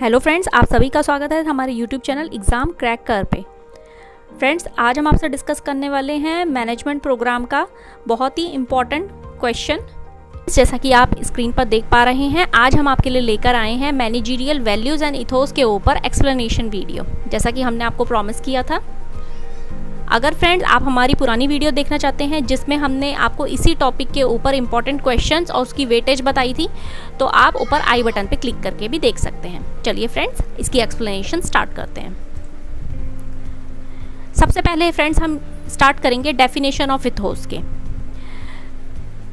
Hello friends, आप सभी का स्वागत है हमारे यूट्यूब चैनल एग्ज़ाम क्रैक कर पे। फ्रेंड्स, आज हम आपसे डिस्कस करने वाले हैं मैनेजमेंट प्रोग्राम का बहुत ही इम्पॉर्टेंट क्वेश्चन। जैसा कि आप स्क्रीन पर देख पा रहे हैं, आज हम आपके लिए लेकर आए हैं मैनेजरियल वैल्यूज़ एंड इथोस के ऊपर एक्सप्लेनेशन वीडियो, जैसा कि हमने आपको प्रॉमिस किया था। अगर फ्रेंड्स आप हमारी पुरानी वीडियो देखना चाहते हैं जिसमें हमने आपको इसी टॉपिक के ऊपर इंपॉर्टेंट क्वेश्चंस और उसकी वेटेज बताई थी, तो आप ऊपर आई बटन पे क्लिक करके भी देख सकते हैं। चलिए फ्रेंड्स, इसकी एक्सप्लेनेशन स्टार्ट करते हैं। सबसे पहले फ्रेंड्स हम स्टार्ट करेंगे डेफिनेशन ऑफ इथोस के।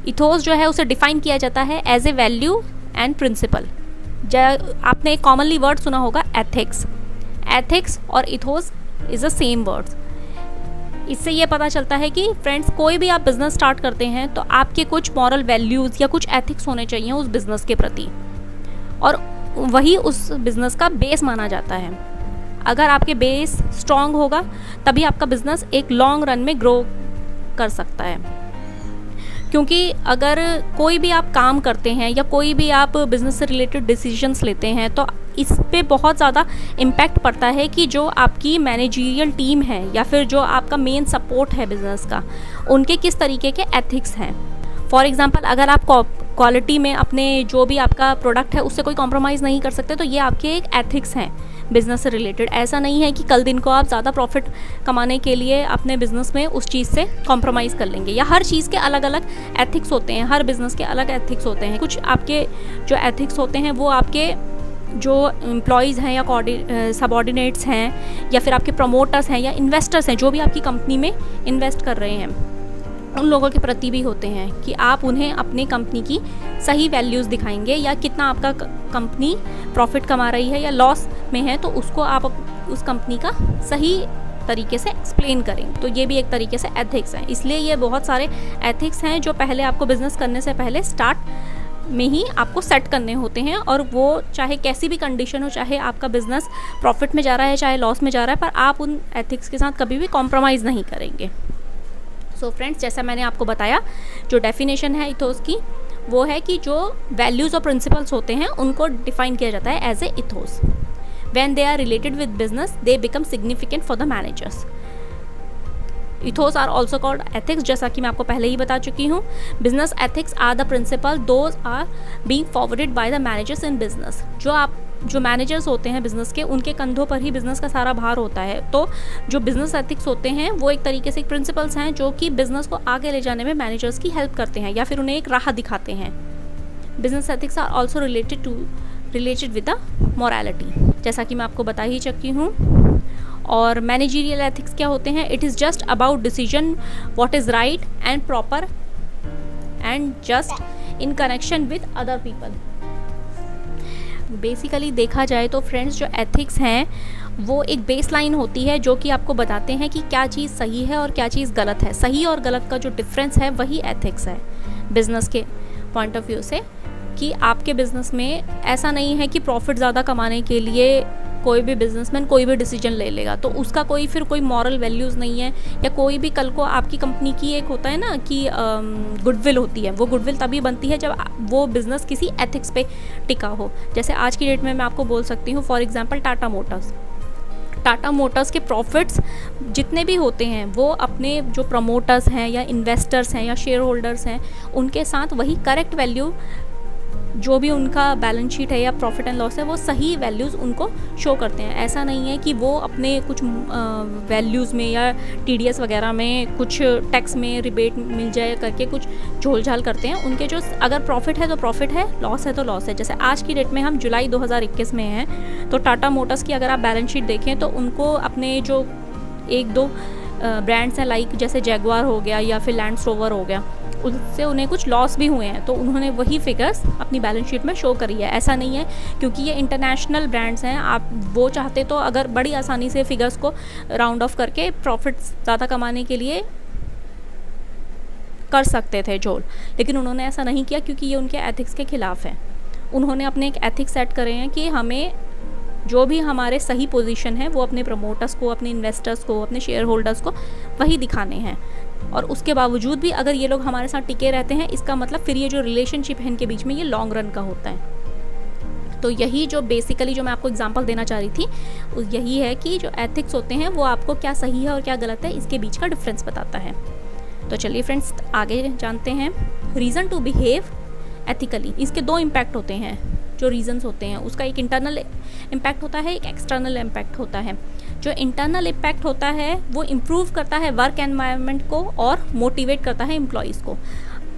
इथोस जो है उसे डिफाइन किया जाता है as a value and principle. आपने एक कॉमनली वर्ड सुना होगा एथिक्स। एथिक्स और ethos is the same words. इससे ये पता चलता है कि फ्रेंड्स कोई भी आप बिज़नेस स्टार्ट करते हैं तो आपके कुछ मॉरल वैल्यूज़ या कुछ एथिक्स होने चाहिए उस बिज़नेस के प्रति, और वही उस बिज़नेस का बेस माना जाता है। अगर आपके बेस स्ट्रॉन्ग होगा तभी आपका बिज़नेस एक लॉन्ग रन में ग्रो कर सकता है। क्योंकि अगर कोई भी आप काम करते हैं या कोई भी आप बिज़नेस से रिलेटेड डिसीजंस लेते हैं तो इस पे बहुत ज़्यादा इम्पैक्ट पड़ता है कि जो आपकी मैनेजरियल टीम है या फिर जो आपका मेन सपोर्ट है बिज़नेस का, उनके किस तरीके के एथिक्स हैं। फॉर एग्ज़ाम्पल, अगर आप क्वालिटी में अपने जो भी आपका प्रोडक्ट है उससे कोई कॉम्प्रोमाइज़ नहीं कर सकते, तो ये आपके एक एथिक्स हैं बिज़नेस से रिलेटेड। ऐसा नहीं है कि कल दिन को आप ज़्यादा प्रॉफिट कमाने के लिए अपने बिज़नेस में उस चीज़ से कॉम्प्रोमाइज़ कर लेंगे, या हर चीज़ के अलग अलग एथिक्स होते हैं, हर बिज़नेस के अलग एथिक्स होते हैं। कुछ आपके जो एथिक्स होते हैं वो आपके जो एम्प्लॉयज़ हैं या सबऑर्डिनेट्स हैं या फिर आपके प्रमोटर्स हैं या इन्वेस्टर्स हैं जो भी आपकी कंपनी में इन्वेस्ट कर रहे हैं, उन लोगों के प्रति भी होते हैं कि आप उन्हें अपनी कंपनी की सही वैल्यूज़ दिखाएंगे, या कितना आपका कंपनी प्रॉफिट कमा रही है या लॉस में है तो उसको आप उस कंपनी का सही तरीके से एक्सप्लेन करें। तो ये भी एक तरीके से एथिक्स हैं। इसलिए ये बहुत सारे एथिक्स हैं जो पहले आपको बिज़नेस करने से पहले स्टार्ट में ही आपको सेट करने होते हैं, और वो चाहे कैसी भी कंडीशन हो, चाहे आपका बिज़नेस प्रॉफिट में जा रहा है चाहे लॉस में जा रहा है, पर आप उन एथिक्स के साथ कभी भी कॉम्प्रोमाइज़ नहीं करेंगे। सो फ्रेंड्स, जैसा मैंने आपको बताया, जो डेफिनेशन है इथोस की वो है कि जो वैल्यूज़ और प्रिंसिपल्स होते हैं उनको डिफाइन किया जाता है as a ethos. When they are related with business they become significant for the managers. Ethos are also called ethics, जैसा कि मैं आपको पहले ही बता चुकी हूँ। Business ethics are the principle those are being forwarded by the managers in business. जो मैनेजर्स होते हैं बिज़नेस के, उनके कंधों पर ही बिज़नेस का सारा भार होता है। तो जो बिज़नेस एथिक्स होते हैं वो एक तरीके से प्रिंसिपल्स हैं जो कि बिज़नेस को आगे ले जाने में मैनेजर्स की हेल्प करते हैं या फिर उन्हें एक राह दिखाते हैं। Business ethics are also related with the morality, जैसा कि मैं आपको बता ही चुकी हूँ। और मैनेजरियल एथिक्स क्या होते हैं? It is just about decision what is right and proper and just in connection with other people. Basically देखा जाए तो फ्रेंड्स, जो एथिक्स हैं वो एक बेसलाइन होती है जो कि आपको बताते हैं कि क्या चीज़ सही है और क्या चीज़ गलत है। सही और गलत का जो डिफरेंस है वही एथिक्स है बिज़नेस के पॉइंट ऑफ व्यू से। कि आपके बिज़नेस में ऐसा नहीं है कि प्रॉफिट ज़्यादा कमाने के लिए कोई भी बिजनेसमैन कोई भी डिसीजन ले लेगा तो उसका कोई मॉरल वैल्यूज़ नहीं है, या कोई भी कल को आपकी कंपनी की एक होता है ना कि गुडविल होती है, वो गुडविल तभी बनती है जब वो बिज़नेस किसी एथिक्स पे टिका हो। जैसे आज की डेट में मैं आपको बोल सकती हूँ, फॉर एग्जांपल टाटा मोटर्स के प्रॉफिट्स जितने भी होते हैं वो अपने जो प्रमोटर्स हैं या इन्वेस्टर्स हैं या शेयर होल्डर्स हैं उनके साथ वही करेक्ट वैल्यू, जो भी उनका बैलेंस शीट है या प्रॉफिट एंड लॉस है, वो सही वैल्यूज़ उनको शो करते हैं। ऐसा नहीं है कि वो अपने कुछ वैल्यूज़ में या टीडीएस वगैरह में कुछ टैक्स में रिबेट मिल जाए करके कुछ झोल झाल करते हैं। उनके जो अगर प्रॉफिट है तो प्रॉफिट है, लॉस है तो लॉस है। जैसे आज की डेट में हम जुलाई 2021 में हैं, तो टाटा मोटर्स की अगर आप बैलेंस शीट देखें तो उनको अपने जो एक दो ब्रांड्स हैं लाइक जैसे जैगुआर हो गया या फिर लैंड रोवर हो गया, उससे उन्हें कुछ लॉस भी हुए हैं, तो उन्होंने वही फिगर्स अपनी बैलेंस शीट में शो करी है। ऐसा नहीं है क्योंकि ये इंटरनेशनल ब्रांड्स हैं, आप वो चाहते तो अगर बड़ी आसानी से फिगर्स को राउंड ऑफ करके प्रॉफिट ज़्यादा कमाने के लिए कर सकते थे जोल, लेकिन उन्होंने ऐसा नहीं किया क्योंकि ये उनके एथिक्स के खिलाफ है। उन्होंने अपने एक एथिक्स सेट करे हैं कि हमें जो भी हमारे सही पोजीशन है वो अपने प्रमोटर्स को, अपने इन्वेस्टर्स को, अपने शेयर होल्डर्स को वही दिखाने हैं। और उसके बावजूद भी अगर ये लोग हमारे साथ टिके रहते हैं, इसका मतलब फिर ये जो रिलेशनशिप है इनके बीच में ये लॉन्ग रन का होता है। तो यही जो बेसिकली जो मैं आपको एग्जांपल देना चाह रही थी यही है कि जो एथिक्स होते हैं वो आपको क्या सही है और क्या गलत है इसके बीच का डिफरेंस बताता है। तो चलिए फ्रेंड्स आगे जानते हैं। रीज़न टू बिहेव एथिकली, इसके दो इम्पैक्ट होते हैं जो रीजंस होते हैं। उसका एक इंटरनल इम्पैक्ट होता है, एक एक्सटर्नल इम्पैक्ट होता है। जो इंटरनल इम्पैक्ट होता है वो इम्प्रूव करता है वर्क एनवायरनमेंट को और मोटिवेट करता है एम्प्लॉयज़ को।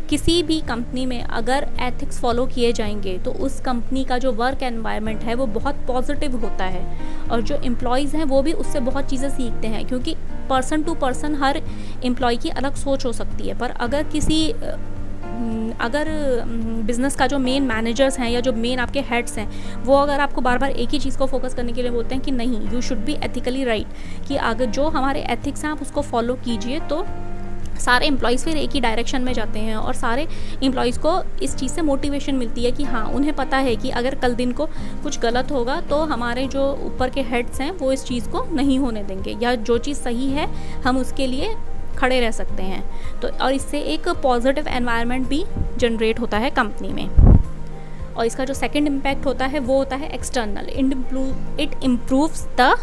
किसी भी कंपनी में अगर एथिक्स फॉलो किए जाएंगे तो उस कंपनी का जो वर्क एनवायरनमेंट है वो बहुत पॉजिटिव होता है और जो एम्प्लॉयज़ हैं वो भी उससे बहुत चीज़ें सीखते हैं, क्योंकि पर्सन टू पर्सन हर एम्प्लॉय की अलग सोच हो सकती है। पर अगर बिज़नेस का जो मेन मैनेजर्स हैं या जो मेन आपके हेड्स हैं वो अगर आपको बार बार एक ही चीज़ को फोकस करने के लिए बोलते हैं कि नहीं you should be ethically right, कि अगर जो हमारे एथिक्स हैं आप उसको फॉलो कीजिए, तो सारे एम्प्लॉयज़ फिर एक ही डायरेक्शन में जाते हैं और सारे एम्प्लॉयज़ को इस चीज़ से मोटिवेशन मिलती है कि हाँ उन्हें पता है कि अगर कल दिन को कुछ गलत होगा तो हमारे जो ऊपर के हेड्स हैं वो इस चीज़ को नहीं होने देंगे, या जो चीज़ सही है हम उसके लिए खड़े रह सकते हैं। तो और इससे एक पॉजिटिव एनवायरनमेंट भी जनरेट होता है कंपनी में। और इसका जो सेकंड इम्पैक्ट होता है वो होता है external. It improves the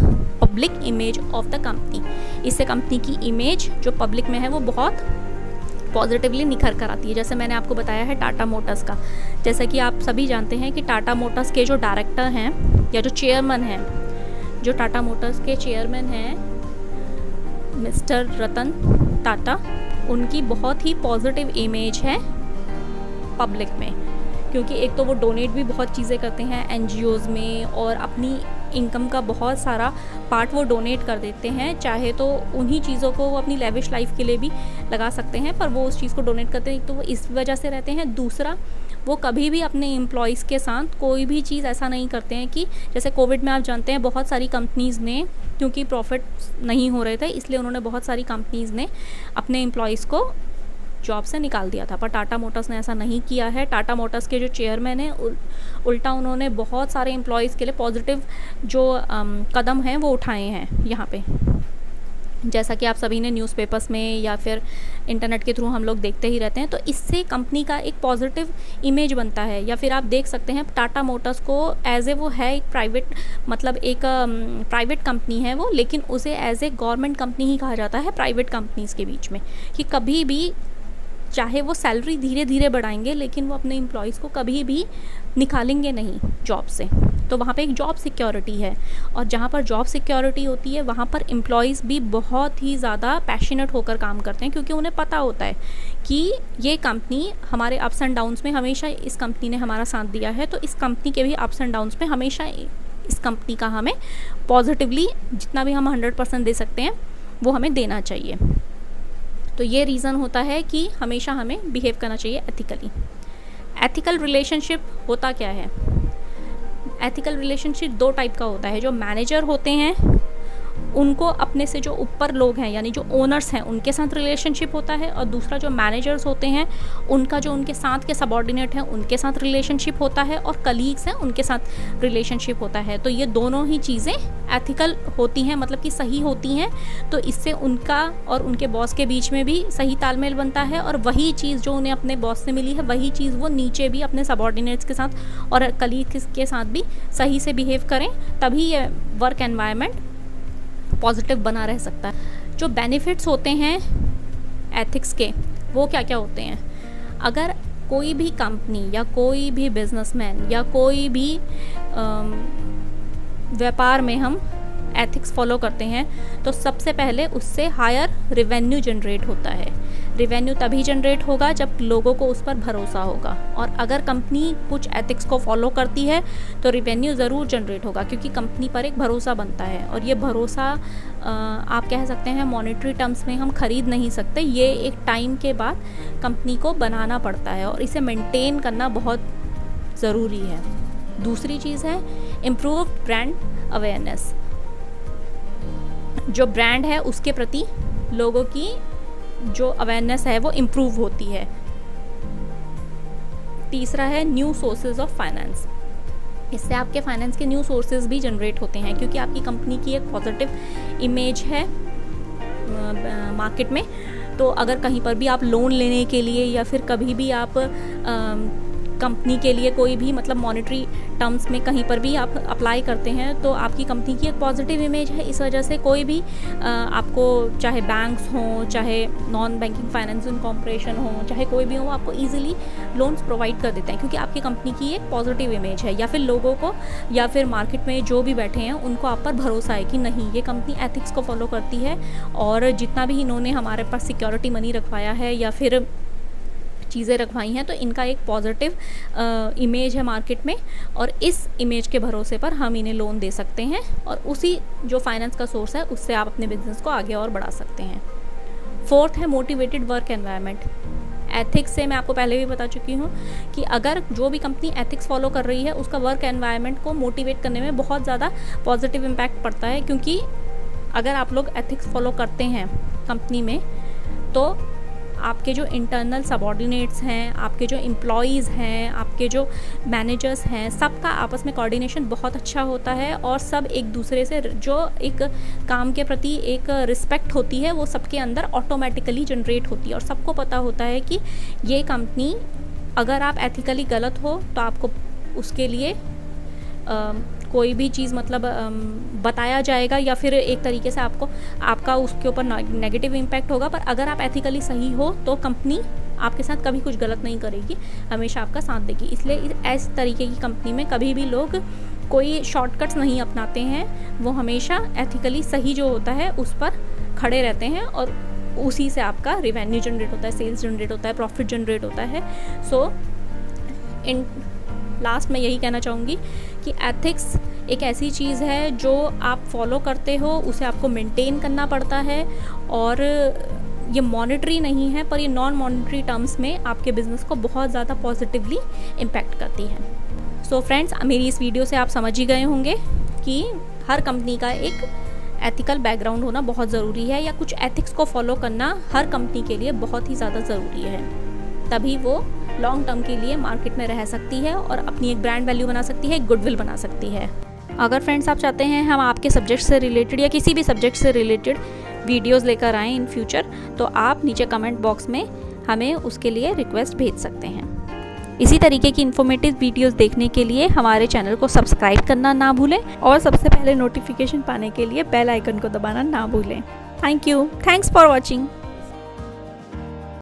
public image of the company. इससे कंपनी की इमेज जो पब्लिक में है वो बहुत पॉजिटिवली निखर कर आती है। जैसे मैंने आपको बताया है टाटा मोटर्स का, जैसा कि आप सभी जानते हैं कि टाटा मोटर्स के जो डायरेक्टर हैं या जो चेयरमैन हैं, जो टाटा मोटर्स के चेयरमैन हैं मिस्टर रतन टाटा, उनकी बहुत ही पॉजिटिव इमेज है पब्लिक में, क्योंकि एक तो वो डोनेट भी बहुत चीज़ें करते हैं एनजीओज़ में और अपनी इनकम का बहुत सारा पार्ट वो डोनेट कर देते हैं। चाहे तो उन्हीं चीज़ों को वो अपनी लेविश लाइफ के लिए भी लगा सकते हैं, पर वो उस चीज़ को डोनेट करते हैं, तो वो इस वजह से रहते हैं। दूसरा, वो कभी भी अपने एम्प्लॉयज़ के साथ कोई भी चीज़ ऐसा नहीं करते हैं कि जैसे कोविड में आप जानते हैं बहुत सारी कंपनीज़ ने, क्योंकि प्रॉफिट नहीं हो रहे थे इसलिए उन्होंने बहुत सारी कंपनीज़ ने अपने एम्प्लॉयज़ को जॉब से निकाल दिया था, पर टाटा मोटर्स ने ऐसा नहीं किया है। टाटा मोटर्स के जो चेयरमैन हैं उल्टा उन्होंने बहुत सारे एम्प्लॉयज़ के लिए पॉजिटिव जो कदम हैं वो उठाए हैं यहाँ पे, जैसा कि आप सभी ने न्यूज़पेपर्स में या फिर इंटरनेट के थ्रू हम लोग देखते ही रहते हैं। तो इससे कंपनी का एक पॉजिटिव इमेज बनता है। या फिर आप देख सकते हैं टाटा मोटर्स को एज ए वो है एक प्राइवेट, मतलब एक प्राइवेट कंपनी है वो, लेकिन उसे एज ए गवर्नमेंट कंपनी ही कहा जाता है प्राइवेट कंपनीज़ के बीच में, कि कभी भी चाहे वो सैलरी धीरे धीरे बढ़ाएंगे लेकिन वो अपने एम्प्लॉयज़ को कभी भी निकालेंगे नहीं जॉब से। तो वहाँ पे एक जॉब सिक्योरिटी है, और जहाँ पर जॉब सिक्योरिटी होती है वहाँ पर एम्प्लॉयज़ भी बहुत ही ज़्यादा पैशनेट होकर काम करते हैं, क्योंकि उन्हें पता होता है कि ये कंपनी हमारे अप्स एंड डाउन्स में हमेशा इस कंपनी ने हमारा साथ दिया है, तो इस कंपनी के भी अप्स एंड डाउन्स में हमेशा इस कंपनी का हमें पॉजिटिवली जितना भी हम 100% दे सकते हैं वो हमें देना चाहिए। तो ये रीज़न होता है कि हमेशा हमें बिहेव करना चाहिए एथिकली। एथिकल रिलेशनशिप होता क्या है? एथिकल रिलेशनशिप दो टाइप का होता है। जो मैनेजर होते हैं उनको अपने से जो ऊपर लोग हैं यानी जो ओनर्स हैं उनके साथ रिलेशनशिप होता है, और दूसरा जो मैनेजर्स होते हैं उनका जो उनके साथ के सबॉर्डिनेट हैं उनके साथ रिलेशनशिप होता है, और कलीग्स हैं उनके साथ रिलेशनशिप होता है। तो ये दोनों ही चीज़ें एथिकल होती हैं, मतलब कि सही होती हैं। तो इससे उनका और उनके बॉस के बीच में भी सही तालमेल बनता है, और वही चीज़ जो उन्हें अपने बॉस से मिली है वही चीज़ वो नीचे भी अपने सबॉर्डिनेट्स के साथ और कलीग्स के साथ भी सही से बिहेव करें, तभी ये वर्क एनवायरनमेंट पॉजिटिव बना रह सकता है। जो बेनिफिट्स होते हैं एथिक्स के वो क्या क्या होते हैं? अगर कोई भी कंपनी या कोई भी बिजनेसमैन या कोई भी व्यापार में हम एथिक्स फॉलो करते हैं तो सबसे पहले उससे हायर रेवेन्यू जनरेट होता है। रेवेन्यू तभी जनरेट होगा जब लोगों को उस पर भरोसा होगा, और अगर कंपनी कुछ एथिक्स को फॉलो करती है तो रेवेन्यू ज़रूर जनरेट होगा, क्योंकि कंपनी पर एक भरोसा बनता है। और ये भरोसा आप कह सकते हैं मॉनेटरी टर्म्स में हम खरीद नहीं सकते, ये एक टाइम के बाद कंपनी को बनाना पड़ता है और इसे मेंटेन करना बहुत ज़रूरी है। दूसरी चीज़ है इम्प्रूव्ड ब्रांड अवेयरनेस। जो ब्रांड है उसके प्रति लोगों की जो अवेयरनेस है वो इम्प्रूव होती है। तीसरा है न्यू सोर्सेज ऑफ फाइनेंस। इससे आपके फाइनेंस के न्यू सोर्सेज भी जनरेट होते हैं, क्योंकि आपकी कंपनी की एक पॉजिटिव इमेज है मार्केट में। तो अगर कहीं पर भी आप लोन लेने के लिए या फिर कभी भी आप कंपनी के लिए कोई भी मतलब मॉनेटरी टर्म्स में कहीं पर भी आप अप्लाई करते हैं तो आपकी कंपनी की एक पॉजिटिव इमेज है। इस वजह से कोई भी आपको, चाहे बैंक्स हों, चाहे नॉन बैंकिंग फाइनेंसिंग कॉर्पोरेशन हो, चाहे कोई भी हो, आपको ईजिली लोन्स प्रोवाइड कर देते हैं क्योंकि आपकी कंपनी की एक पॉजिटिव इमेज है, या फिर लोगों को या फिर मार्केट में जो भी बैठे हैं उनको आप पर भरोसा है कि नहीं, ये कंपनी एथिक्स को फॉलो करती है और जितना भी इन्होंने हमारे पास सिक्योरिटी मनी रखवाया है या फिर चीज़ें रखवाई हैं तो इनका एक पॉजिटिव इमेज है मार्केट में, और इस इमेज के भरोसे पर हम इन्हें लोन दे सकते हैं और उसी जो फाइनेंस का सोर्स है उससे आप अपने बिजनेस को आगे और बढ़ा सकते हैं। फोर्थ है मोटिवेटेड वर्क एनवायरनमेंट। एथिक्स से मैं आपको पहले भी बता चुकी हूँ कि अगर जो भी कंपनी एथिक्स फॉलो कर रही है उसका वर्क एनवायरनमेंट को मोटिवेट करने में बहुत ज़्यादा पॉजिटिव इम्पैक्ट पड़ता है, क्योंकि अगर आप लोग एथिक्स फॉलो करते हैं कंपनी में तो आपके जो इंटरनल सबऑर्डिनेट्स हैं, आपके जो एम्प्लॉयज़ हैं, आपके जो मैनेजर्स हैं, सबका आपस में कोऑर्डिनेशन बहुत अच्छा होता है और सब एक दूसरे से जो एक काम के प्रति एक रिस्पेक्ट होती है वो सबके अंदर ऑटोमेटिकली जनरेट होती है और सबको पता होता है कि ये कंपनी, अगर आप एथिकली गलत हो तो आपको उसके लिए कोई भी चीज़ मतलब बताया जाएगा या फिर एक तरीके से आपका उसके ऊपर नेगेटिव इम्पैक्ट होगा, पर अगर आप एथिकली सही हो तो कंपनी आपके साथ कभी कुछ गलत नहीं करेगी, हमेशा आपका साथ देगी। इसलिए इस तरीके की कंपनी में कभी भी लोग कोई शॉर्टकट्स नहीं अपनाते हैं, वो हमेशा एथिकली सही जो होता है उस पर खड़े रहते हैं और उसी से आपका रेवेन्यू जनरेट होता है, सेल्स जनरेट होता है, प्रॉफिट जनरेट होता है। सो इन लास्ट में यही कहना चाहूँगी कि एथिक्स एक ऐसी चीज़ है जो आप फॉलो करते हो, उसे आपको मेंटेन करना पड़ता है और ये मॉनेटरी नहीं है पर ये नॉन मॉनेटरी टर्म्स में आपके बिज़नेस को बहुत ज़्यादा पॉजिटिवली इम्पैक्ट करती है। सो फ्रेंड्स, मेरी इस वीडियो से आप समझ ही गए होंगे कि हर कंपनी का एक एथिकल बैकग्राउंड होना बहुत ज़रूरी है, या कुछ एथिक्स को फॉलो करना हर कंपनी के लिए बहुत ही ज़्यादा ज़रूरी है, तभी वो लॉन्ग टर्म के लिए मार्केट में रह सकती है और अपनी एक ब्रांड वैल्यू बना सकती है, एक गुडविल बना सकती है। अगर फ्रेंड्स आप चाहते हैं हम आपके सब्जेक्ट से रिलेटेड या किसी भी सब्जेक्ट से रिलेटेड वीडियोस लेकर आएँ इन फ्यूचर, तो आप नीचे कमेंट बॉक्स में हमें उसके लिए रिक्वेस्ट भेज सकते हैं। इसी तरीके की इन्फॉर्मेटिव वीडियोस देखने के लिए हमारे चैनल को सब्सक्राइब करना ना भूलें और सबसे पहले नोटिफिकेशन पाने के लिए बेल आइकन को दबाना ना भूलें। Thank you, thanks for watching.